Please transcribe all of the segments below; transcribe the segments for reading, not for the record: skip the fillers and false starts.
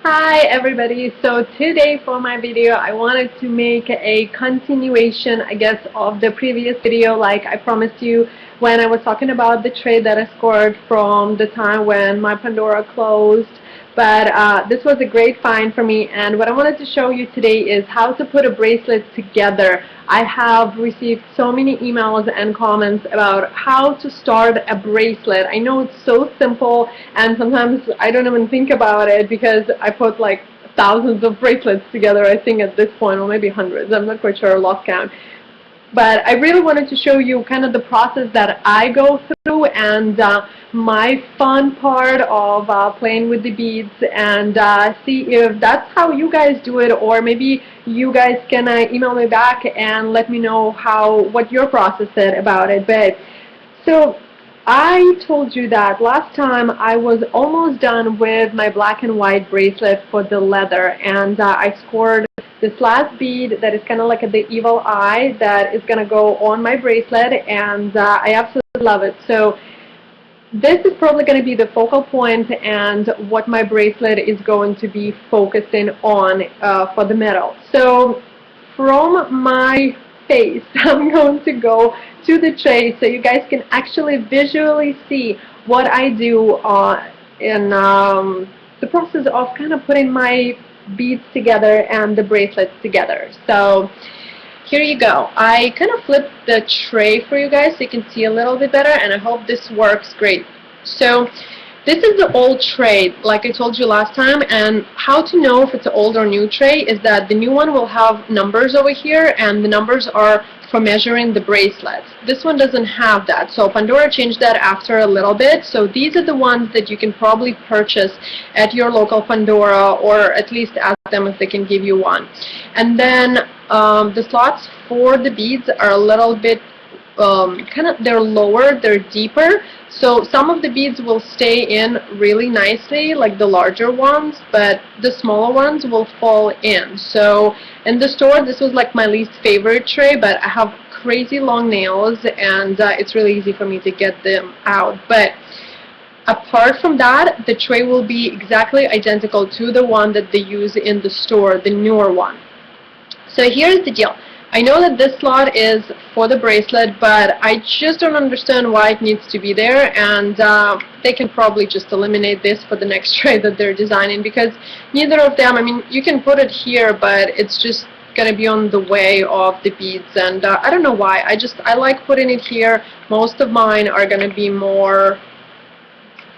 Hi everybody, so today for my video I wanted to make a continuation I guess of the previous video like I promised you when I was talking about the trade that I scored from the time when my Pandora closed. But this was a great find for me, and what I wanted to show you today is how to put a bracelet together. I have received so many emails and comments about how to start a bracelet. I know it's so simple and sometimes I don't even think about it because I put like thousands of bracelets together I think at this point, or maybe hundreds, I'm not quite sure, lost count. But I really wanted to show you kind of the process that I go through and my fun part of playing with the beads, and see if that's how you guys do it, or maybe you guys can email me back and let me know what your process is about it. But so I told you that last time I was almost done with my black and white bracelet for the leather, and I scored this last bead that is kind of like the evil eye that is going to go on my bracelet, and I absolutely love it. So this is probably going to be the focal point and what my bracelet is going to be focusing on for the middle. So from my face, I'm going to go to the tray so you guys can actually visually see what I do in the process of kind of putting my beads together and the bracelets together. So here you go. I kind of flipped the tray for you guys so you can see a little bit better, and I hope this works great. So this is the old tray, like I told you last time, and how to know if it's an old or new tray is that the new one will have numbers over here, and the numbers are for measuring the bracelets. This one doesn't have that, so Pandora changed that after a little bit. So these are the ones that you can probably purchase at your local Pandora, or at least ask them if they can give you one. And then the slots for the beads are a little bit they're lower, they're deeper, so some of the beads will stay in really nicely, like the larger ones, but the smaller ones will fall in. So in the store, this was like my least favorite tray, but I have crazy long nails, and it's really easy for me to get them out. But apart from that, the tray will be exactly identical to the one that they use in the store, the newer one. So here's the deal. I know that this slot is for the bracelet, but I just don't understand why it needs to be there, and they can probably just eliminate this for the next tray that they're designing, because neither of them, I mean, you can put it here, but it's just going to be on the way of the beads, and I don't know why. I like putting it here. Most of mine are going to be more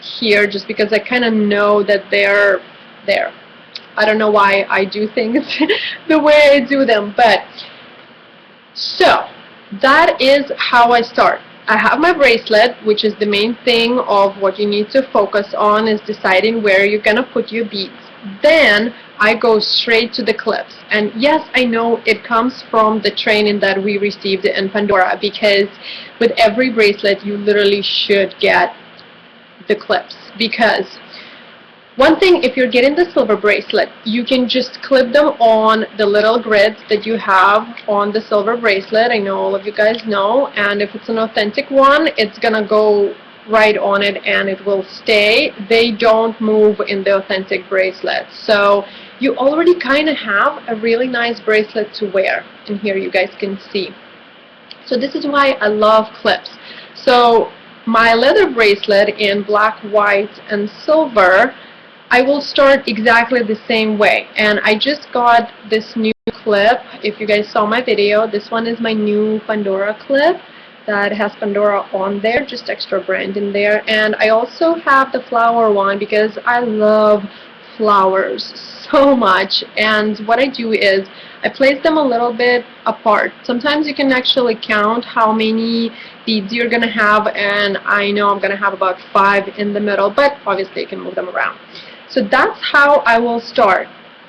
here just because I kind of know that they're there. I don't know why I do things the way I do them, but so that is how I start. I have my bracelet, which is the main thing of what you need to focus on, is deciding where you're going to put your beads. Then I go straight to the clips. And yes, I know it comes from the training that we received in Pandora, because with every bracelet you literally should get the clips, because one thing, if you're getting the silver bracelet, you can just clip them on the little grids that you have on the silver bracelet. I know all of you guys know, and if it's an authentic one, it's gonna go right on it and it will stay. They don't move in the authentic bracelet. So you already kind of have a really nice bracelet to wear, and here you guys can see. So this is why I love clips. So my leather bracelet in black, white, and silver, I will start exactly the same way, and I just got this new clip. If you guys saw my video, this one is my new Pandora clip that has Pandora on there, just extra brand in there. And I also have the flower one because I love flowers so much, and what I do is I place them a little bit apart. Sometimes you can actually count how many beads you're gonna have, and I know I'm gonna have about 5 in the middle, but obviously you can move them around. So that's how I will start.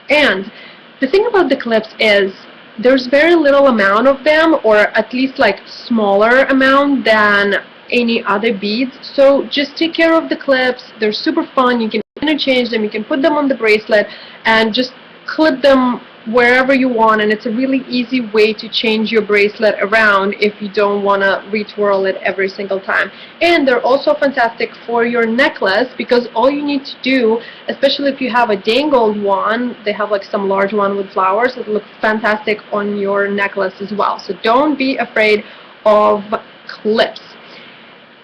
And the thing about the clips is there's very little amount of them, or at least like smaller amount than any other beads. So just take care of the clips. They're super fun. You can interchange them. You can put them on the bracelet and just clip them wherever you want, and it's a really easy way to change your bracelet around if you don't want to retwirl it every single time. And they're also fantastic for your necklace, because all you need to do, especially if you have a dangled one, they have like some large one with flowers, it looks fantastic on your necklace as well. So don't be afraid of clips.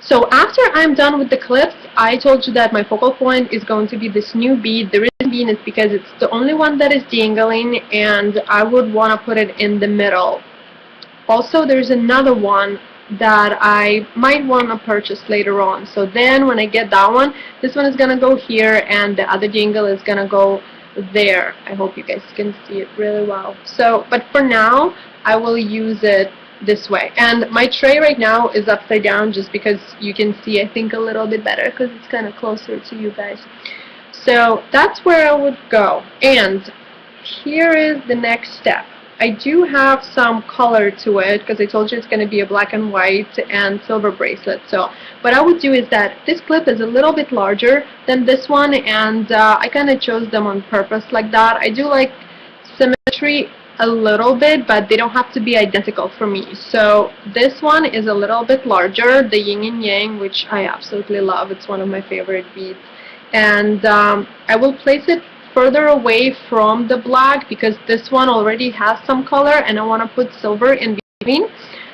So after I'm done with the clips, I told you that my focal point is going to be this new bead. The reason being is because it's the only one that is dangling, and I would want to put it in the middle. Also, there's another one that I might want to purchase later on. So then when I get that one, this one is going to go here, and the other dangle is going to go there. I hope you guys can see it really well. So, but for now, I will use it this way. And my tray right now is upside down just because you can see, I think, a little bit better because it's kind of closer to you guys. So that's where I would go. And here is the next step. I do have some color to it because I told you it's going to be a black and white and silver bracelet. So what I would do is that this clip is a little bit larger than this one, and I kind of chose them on purpose like that. I do like symmetry a little bit, but they don't have to be identical for me. So this one is a little bit larger, the yin and yang, which I absolutely love. It's one of my favorite beads. And I will place it further away from the black because this one already has some color and I want to put silver in between.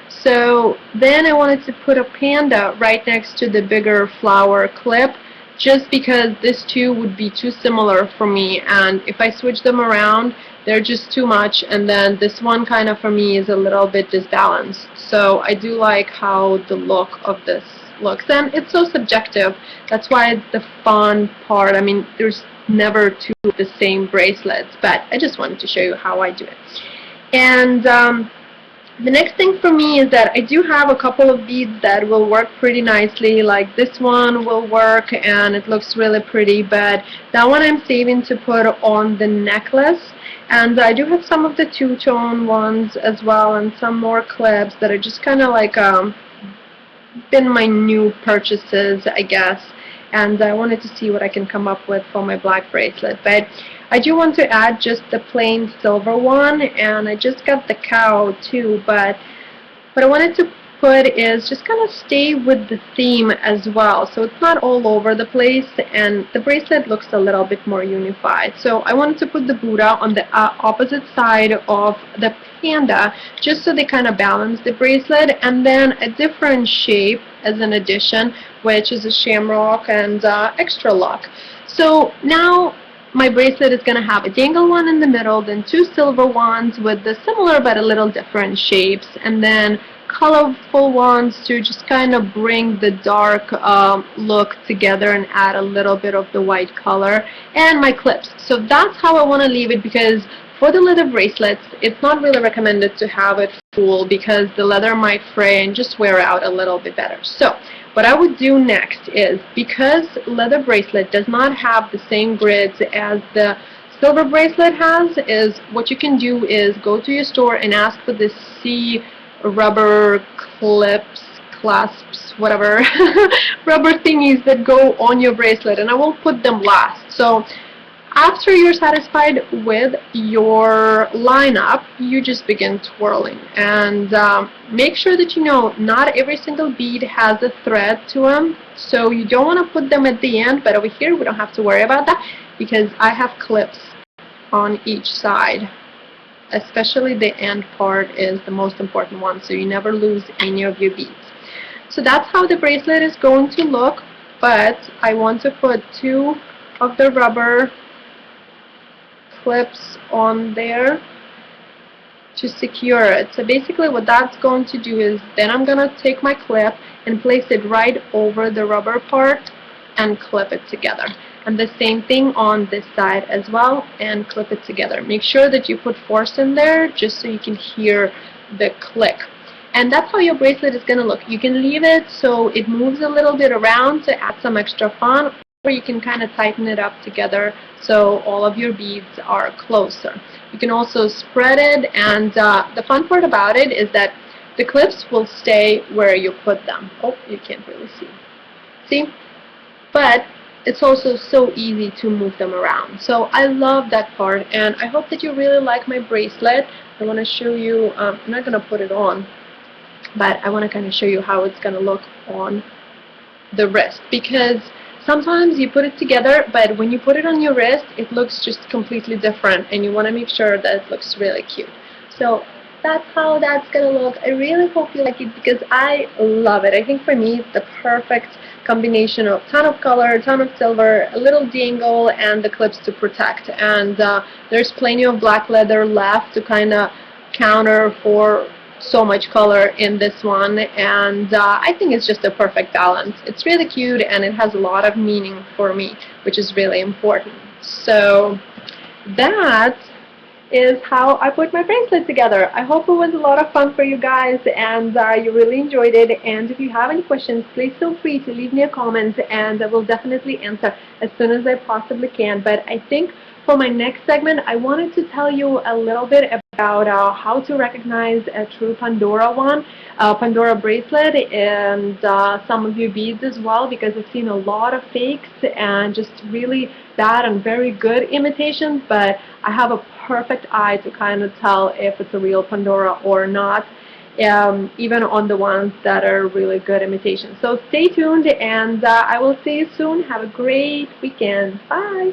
So then I wanted to put a panda right next to the bigger flower clip, just because these two would be too similar for me, and if I switch them around, they're just too much, and then this one kind of for me is a little bit disbalanced. So I do like how the look of this looks, and it's so subjective. That's why it's the fun part. I mean, there's never two of the same bracelets, but I just wanted to show you how I do it. And the next thing for me is that I do have a couple of beads that will work pretty nicely, like this one will work and it looks really pretty, but that one I'm saving to put on the necklace. And I do have some of the two-tone ones as well, and some more clips that are just kind of like been my new purchases, I guess. And I wanted to see what I can come up with for my black bracelet. But I do want to add just the plain silver one, and I just got the cow too, but what I wanted to put is just kind of stay with the theme as well, so it's not all over the place, and the bracelet looks a little bit more unified. So I wanted to put the Buddha on the opposite side of the panda, just so they kind of balance the bracelet, and then a different shape as an addition, which is a shamrock and extra lock. So now my bracelet is going to have a dangle one in the middle, then two silver ones with the similar but a little different shapes, and then colorful ones to just kind of bring the dark look together and add a little bit of the white color, and my clips. So that's how I want to leave it, because for the leather bracelets, it's not really recommended to have it full because the leather might fray and just wear out a little bit better. So what I would do next is, because leather bracelet does not have the same grids as the silver bracelet has, is what you can do is go to your store and ask for the C rubber clips, clasps, whatever, rubber thingies that go on your bracelet, and I will put them last. So after you're satisfied with your lineup, you just begin twirling, and make sure that you know not every single bead has a thread to them, so you don't want to put them at the end, but over here we don't have to worry about that because I have clips on each side. Especially the end part is the most important one, so you never lose any of your beads. So that's how the bracelet is going to look, but I want to put two of the rubber clips on there to secure it. So basically what that's going to do is, then I'm going to take my clip and place it right over the rubber part and clip it together. And the same thing on this side as well, and clip it together. Make sure that you put force in there just so you can hear the click. And that's how your bracelet is going to look. You can leave it so it moves a little bit around to add some extra fun, or you can kind of tighten it up together so all of your beads are closer. You can also spread it, and the fun part about it is that the clips will stay where you put them. Oh, you can't really see. See? But it's also so easy to move them around. So I love that part, and I hope that you really like my bracelet. I want to show you, I'm not going to put it on, but I want to kind of show you how it's going to look on the wrist, because sometimes you put it together, but when you put it on your wrist, it looks just completely different, and you want to make sure that it looks really cute. So that's how that's gonna look. I really hope you like it, because I love it. I think for me it's the perfect combination of ton of color, ton of silver, a little dangle, and the clips to protect. And there's plenty of black leather left to kind of counter for so much color in this one, and I think it's just a perfect balance. It's really cute, and it has a lot of meaning for me, which is really important. So that is how I put my bracelet together. I hope it was a lot of fun for you guys, and you really enjoyed it. And if you have any questions, please feel free to leave me a comment, and I will definitely answer as soon as I possibly can. But I think for my next segment, I wanted to tell you a little bit about how to recognize a true Pandora one, Pandora bracelet, and some of your beads as well, because I've seen a lot of fakes and just really bad and very good imitations, but I have a perfect eye to kind of tell if it's a real Pandora or not, even on the ones that are really good imitations. So stay tuned, and I will see you soon. Have a great weekend. Bye!